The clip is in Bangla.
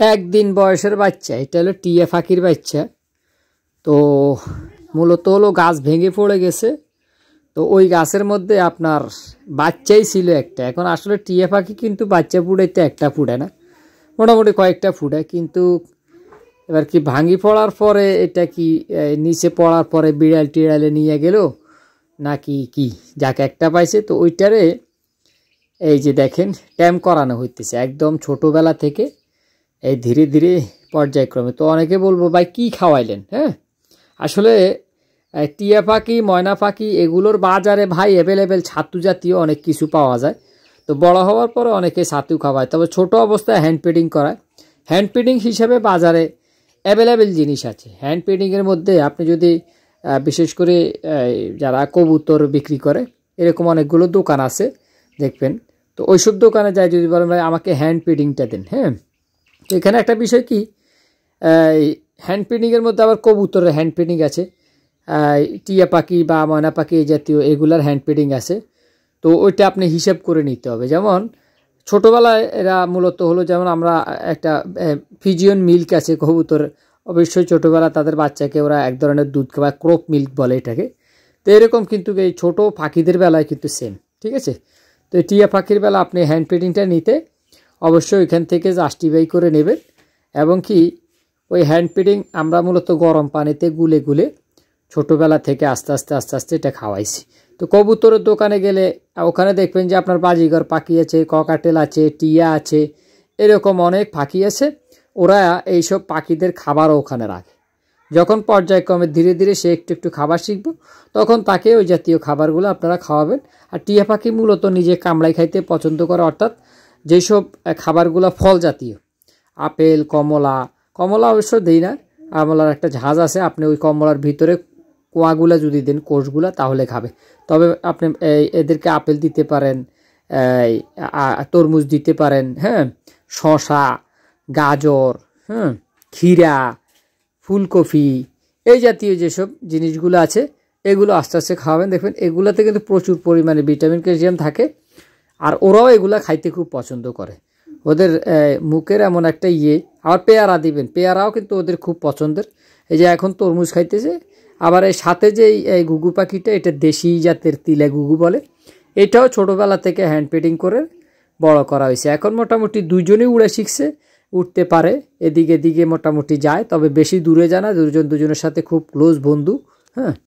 একদিন বয়সের বাচ্চা, এটা হলো টিয়া পাখির বাচ্চা। তো মূলত হলো গাছ ভেঙে পড়ে গেছে, তো ওই গাছের মধ্যে আপনার বাচ্চাই ছিল একটা। এখন আসলে টিয়া পাখি কিন্তু বাচ্চা ফুটাইতে একটা ফুটে না, মোটামুটি কয়েকটা ফুটে। কিন্তু এবার কি ভাঙি পড়ার পরে এটা কি নিচে পড়ার পরে বিড়াল টিড়ালে নিয়ে গেল নাকি কি, যাকে একটা পাইছে। তো ওইটারে এই যে দেখেন ট্যাম করানো হইতেছে একদম ছোটোবেলা থেকে, এই ধীরে ধীরে পর্যায়ক্রমে। তো অনেকে বলবো ভাই কি খাওয়াইলেন? হ্যাঁ, আসলে টিয়া পাখি, ময়না পাখি এগুলোর বাজারে ভাই অ্যাভেলেবেল ছাতু জাতীয় অনেক কিছু পাওয়া যায়। তো বড় হওয়ার পরে অনেকে ছাতু খাওয়ায়, তবে ছোট অবস্থায় হ্যান্ড ফিডিং করায়। হ্যান্ড ফিডিং হিসাবে বাজারে অ্যাভেলেবেল জিনিস আছে। হ্যান্ড ফিডিংয়ের মধ্যে আপনি যদি বিশেষ করে যারা কবুতর বিক্রি করে এরকম অনেকগুলো দোকান আছে দেখবেন। তো ওইসব দোকানে যায় যদি বলেন ভাই আমাকে হ্যান্ড ফিডিংটা দেন, হ্যাঁ। তো এখানে একটা বিষয় কি, হ্যান্ড ফিডিংয়ের মধ্যে আবার কবুতরের হ্যান্ড ফিডিং আছে, টিয়া পাখি বা ময়না পাখি এই জাতীয় এগুলার হ্যান্ড ফিডিং আছে। তো ওইটা আপনি হিসাব করে নিতে হবে। যেমন ছোটোবেলায় এরা মূলত হলো, যেমন আমরা একটা ফিজিয়ান মিল্ক আছে কবুতর, অবশ্যই ছোটোবেলা তাদের বাচ্চাকে ওরা এক ধরনের দুধ খাওয়ায়, ক্রপ মিল্ক বলে এটাকে। তো এরকম কিন্তু এই ছোটো পাখিদের বেলায় কিন্তু সেম, ঠিক আছে। তো টিয়া পাখির বেলা আপনি হ্যান্ড ফিডিংটা নিতে অবশ্যই এখান থেকে জাস্টিফাই করে নেবেন। এবং কি ওই হ্যান্ড ফিডিং আমরা মূলত গরম পানিতে গুলে গুলে ছোটোবেলা থেকে আস্তে আস্তে এটা খাওয়াইছি। তো কবুতরের দোকানে গেলে ওখানে দেখবেন যে আপনার বাজিগর পাখি আছে, ককাটেল আছে, টিয়া আছে, এরকম অনেক পাখি আছে। ওরা এইসব পাখিদের খাবারও ওখানে রাখে। যখন পর্যায়ক্রমে ধীরে ধীরে সে একটু একটু খাবার শিখব, তখন তাকে ওই জাতীয় খাবারগুলো আপনারা খাওয়াবেন। আর টিয়া পাখি মূলত নিজে কামড়াই খাইতে পছন্দ করে, অর্থাৎ যেসব খাবারগুলো ফল জাতীয়, আপেল, কমলা অবশ্য দেই না, কমলার একটা ঝাঁজ আছে, আপনি ওই কমলার ভিতরে কোয়াগুলা যদি দেন, কোষগুলা, তাহলে খাবে। তবে আপনি এদেরকে আপেল দিতে পারেন, তরমুজ দিতে পারেন, হ্যাঁ, শশা, গাজর, হ্যাঁ, ক্ষীরা, ফুলকপি, এই জাতীয় যেসব জিনিসগুলো আছে এগুলো আস্তে আস্তে খাওয়াবেন। দেখবেন এগুলোতে কিন্তু প্রচুর পরিমাণে ভিটামিন, ক্যালসিয়াম থাকে। আর ওরাও এগুলা খাইতে খুব পছন্দ করে, ওদের মুখের এমন একটা আবার পেয়ারা দিবেন, পেয়ারাও কিন্তু ওদের খুব পছন্দের। এই যে এখন তরমুজ খাইতেছে। আবার এর সাথে যে এই ঘুঘু পাখিটা, এটা দেশি জাতের তিলা ঘুঘু বলে, এটাও ছোটোবেলা থেকে হ্যান্ড ফিডিং করে বড় করা হয়েছে। এখন মোটামুটি দুজনেই উড়ে শিখছে, উঠতে পারে, এদিকে মোটামুটি যায়, তবে বেশি দূরে যায় না, দুজনের সাথে খুব ক্লোজ বন্ধু, হ্যাঁ।